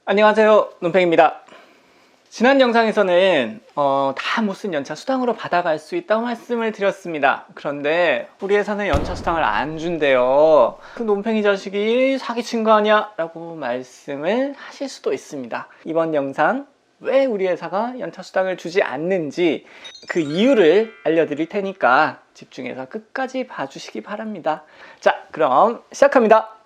안녕하세요, 논팽입니다. 지난 영상에서는 다 못 쓴 연차 수당으로 받아갈 수 있다고 말씀을 드렸습니다. 그런데 우리 회사는 연차 수당을 안 준대요. 그 논팽이 자식이 사기친 거 아니야? 라고 말씀을 하실 수도 있습니다. 이번 영상 왜 우리 회사가 연차 수당을 주지 않는지 그 이유를 알려드릴 테니까 집중해서 끝까지 봐주시기 바랍니다. 자, 그럼 시작합니다.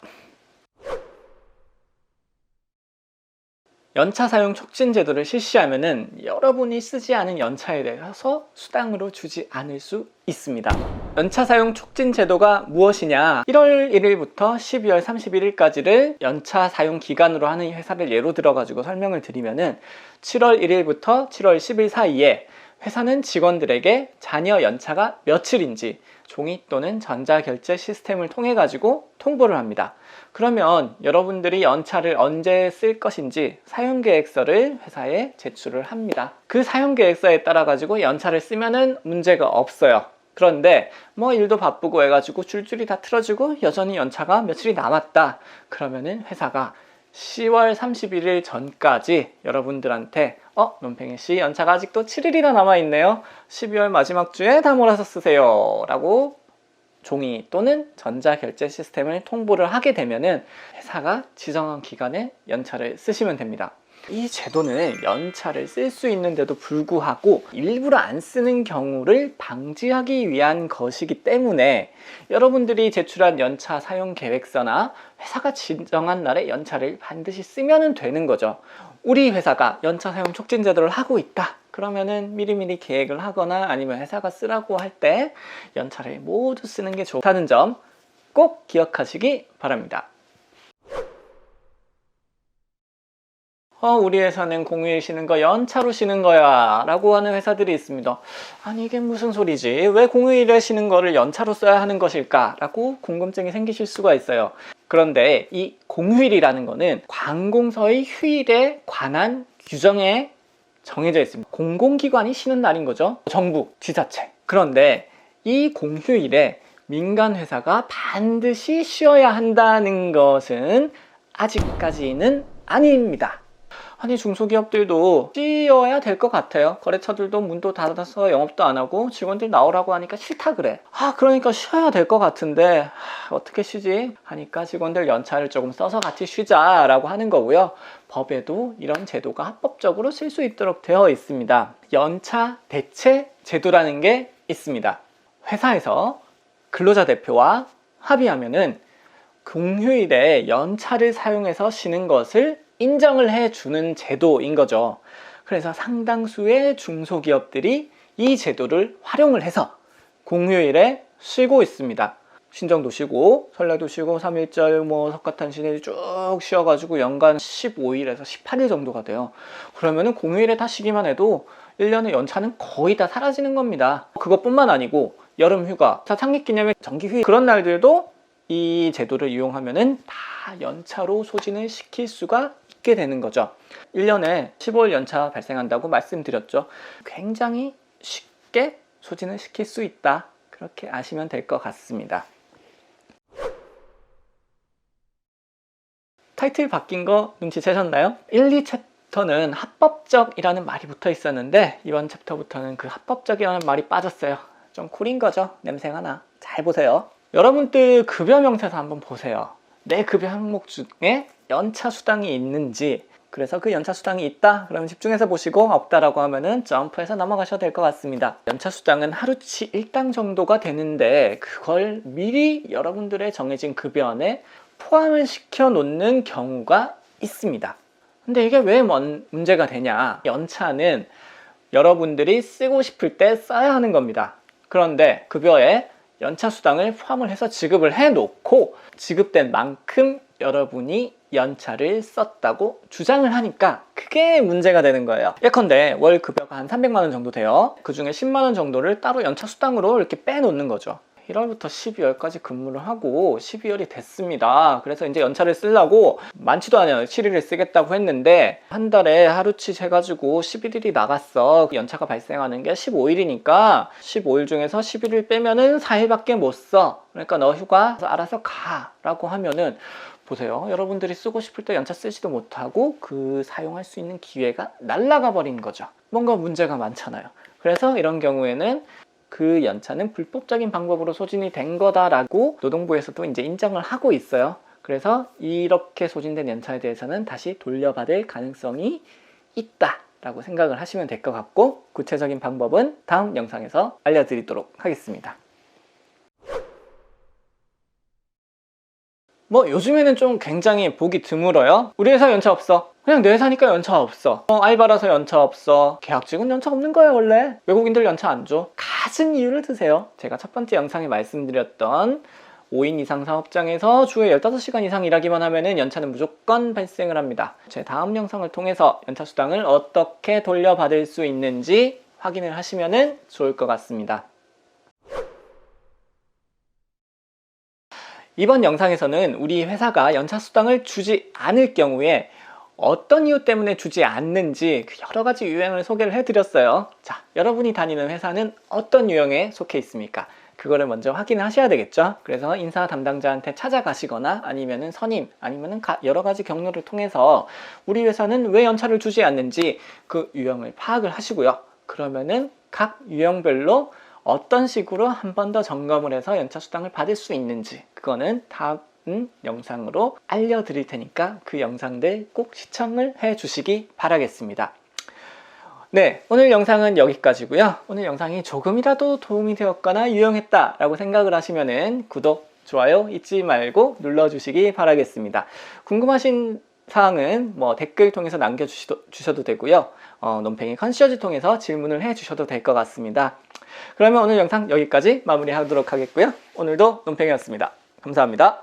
연차 사용 촉진 제도를 실시하면은 여러분이 쓰지 않은 연차에 대해서 수당으로 주지 않을 수 있습니다. 연차 사용 촉진 제도가 무엇이냐? 1월 1일부터 12월 31일까지를 연차 사용 기간으로 하는 회사를 예로 들어 가지고 설명을 드리면은 7월 1일부터 7월 10일 사이에 회사는 직원들에게 잔여 연차가 며칠인지 종이 또는 전자결제 시스템을 통해 가지고 통보를 합니다. 그러면 여러분들이 연차를 언제 쓸 것인지 사용계획서를 회사에 제출을 합니다. 그 사용계획서에 따라 가지고 연차를 쓰면은 문제가 없어요. 그런데 뭐 일도 바쁘고 해가지고 줄줄이 다 틀어지고 여전히 연차가 며칠이 남았다. 그러면은 회사가 10월 31일 전까지 여러분들한테 논팽이씨 연차가 아직도 7일이나 남아있네요. 12월 마지막 주에 다 몰아서 쓰세요 라고 종이 또는 전자결제 시스템을 통보를 하게 되면은 회사가 지정한 기간에 연차를 쓰시면 됩니다. 이 제도는 연차를 쓸 수 있는데도 불구하고 일부러 안 쓰는 경우를 방지하기 위한 것이기 때문에 여러분들이 제출한 연차 사용 계획서나 회사가 지정한 날에 연차를 반드시 쓰면 되는 거죠. 우리 회사가 연차 사용 촉진 제도를 하고 있다. 그러면은 미리미리 계획을 하거나 아니면 회사가 쓰라고 할 때 연차를 모두 쓰는 게 좋다는 점 꼭 기억하시기 바랍니다. 우리 회사는 공휴일 쉬는 거 연차로 쉬는 거야 라고 하는 회사들이 있습니다. 아니 이게 무슨 소리지? 왜 공휴일에 쉬는 거를 연차로 써야 하는 것일까? 라고 궁금증이 생기실 수가 있어요. 그런데 이 공휴일이라는 거는 관공서의 휴일에 관한 규정에 정해져 있습니다. 공공기관이 쉬는 날인 거죠. 정부, 지자체. 그런데 이 공휴일에 민간 회사가 반드시 쉬어야 한다는 것은 아직까지는 아닙니다. 아니 중소기업들도 쉬어야 될 것 같아요. 거래처들도 문도 닫아서 영업도 안 하고 직원들 나오라고 하니까 싫다 그래. 그러니까 쉬어야 될 것 같은데 어떻게 쉬지? 하니까 직원들 연차를 조금 써서 같이 쉬자 라고 하는 거고요. 법에도 이런 제도가 합법적으로 쓸 수 있도록 되어 있습니다. 연차 대체 제도라는 게 있습니다. 회사에서 근로자 대표와 합의하면은 공휴일에 연차를 사용해서 쉬는 것을 인정을 해주는 제도인 거죠. 그래서 상당수의 중소기업들이 이 제도를 활용을 해서 공휴일에 쉬고 있습니다. 신정도 쉬고 설날도 쉬고 3일절 석가탄신일 쭉 쉬어가지고 연간 15일에서 18일 정도가 돼요. 그러면은 공휴일에 다 쉬기만 해도 1년의 연차는 거의 다 사라지는 겁니다. 그것뿐만 아니고 여름휴가, 창립기념일, 정기휴일 그런 날들도 이 제도를 이용하면은 다 연차로 소진을 시킬 수가 있게 되는 거죠. 1년에 15일 연차 발생한다고 말씀드렸죠. 굉장히 쉽게 소진을 시킬 수 있다. 그렇게 아시면 될 것 같습니다. 타이틀 바뀐 거 눈치채셨나요? 1, 2챕터는 합법적이라는 말이 붙어 있었는데 이번 챕터부터는 그 합법적이라는 말이 빠졌어요. 좀 쿨인 거죠. 냄새가 나. 잘 보세요. 여러분들 급여 명세서 한번 보세요. 내 급여 항목 중에 연차 수당이 있는지, 그래서 그 연차 수당이 있다 그러면 집중해서 보시고 없다라고 하면은 점프해서 넘어가셔도 될 것 같습니다. 연차 수당은 하루치 1당 정도가 되는데 그걸 미리 여러분들의 정해진 급여 안에 포함을 시켜 놓는 경우가 있습니다. 근데 이게 왜 문제가 되냐? 연차는 여러분들이 쓰고 싶을 때 써야 하는 겁니다. 그런데 급여에 연차 수당을 포함을 해서 지급을 해놓고 지급된 만큼 여러분이 연차를 썼다고 주장을 하니까 그게 문제가 되는 거예요. 예컨대 월 급여가 한 300만 원 정도 돼요. 그 중에 10만 원 정도를 따로 연차 수당으로 이렇게 빼놓는 거죠. 1월부터 12월까지 근무를 하고 12월이 됐습니다. 그래서 이제 연차를 쓰려고 많지도 않아요. 7일을 쓰겠다고 했는데 한 달에 하루치 해가지고 11일이 나갔어. 연차가 발생하는 게 15일이니까 15일 중에서 11일 빼면은 4일밖에 못 써. 그러니까 너 휴가 알아서 가 라고 하면은 보세요. 여러분들이 쓰고 싶을 때 연차 쓰지도 못하고 그 사용할 수 있는 기회가 날아가 버린 거죠. 뭔가 문제가 많잖아요. 그래서 이런 경우에는 그 연차는 불법적인 방법으로 소진이 된 거다라고 노동부에서도 이제 인정을 하고 있어요. 그래서 이렇게 소진된 연차에 대해서는 다시 돌려받을 가능성이 있다라고 생각을 하시면 될 것 같고, 구체적인 방법은 다음 영상에서 알려드리도록 하겠습니다. 뭐 요즘에는 좀 굉장히 보기 드물어요. 우리 회사 연차 없어. 그냥 내 회사니까 연차 없어. 알바라서 연차 없어. 계약직은 연차 없는 거예요 원래. 외국인들 연차 안 줘. 갖은 이유를 드세요. 제가 첫 번째 영상에 말씀드렸던 5인 이상 사업장에서 주에 15시간 이상 일하기만 하면은 연차는 무조건 발생을 합니다. 제 다음 영상을 통해서 연차 수당을 어떻게 돌려받을 수 있는지 확인을 하시면은 좋을 것 같습니다. 이번 영상에서는 우리 회사가 연차 수당을 주지 않을 경우에 어떤 이유 때문에 주지 않는지 여러 가지 유형을 소개를 해드렸어요. 자, 여러분이 다니는 회사는 어떤 유형에 속해 있습니까? 그거를 먼저 확인하셔야 되겠죠. 그래서 인사 담당자한테 찾아가시거나 아니면은 선임 아니면은 여러 가지 경로를 통해서 우리 회사는 왜 연차를 주지 않는지 그 유형을 파악을 하시고요. 그러면은 각 유형별로 어떤 식으로 한 번 더 점검을 해서 연차 수당을 받을 수 있는지, 그거는 다음 영상으로 알려드릴 테니까 그 영상들 꼭 시청을 해 주시기 바라겠습니다. 네, 오늘 영상은 여기까지고요. 오늘 영상이 조금이라도 도움이 되었거나 유용했다 라고 생각을 하시면은 구독, 좋아요 잊지 말고 눌러주시기 바라겠습니다. 궁금하신 사항은 뭐 댓글 통해서 남겨주셔도 되고요. 논팽이 컨시어지 통해서 질문을 해주셔도 될 것 같습니다. 그러면 오늘 영상 여기까지 마무리하도록 하겠고요. 오늘도 논팽이였습니다. 감사합니다.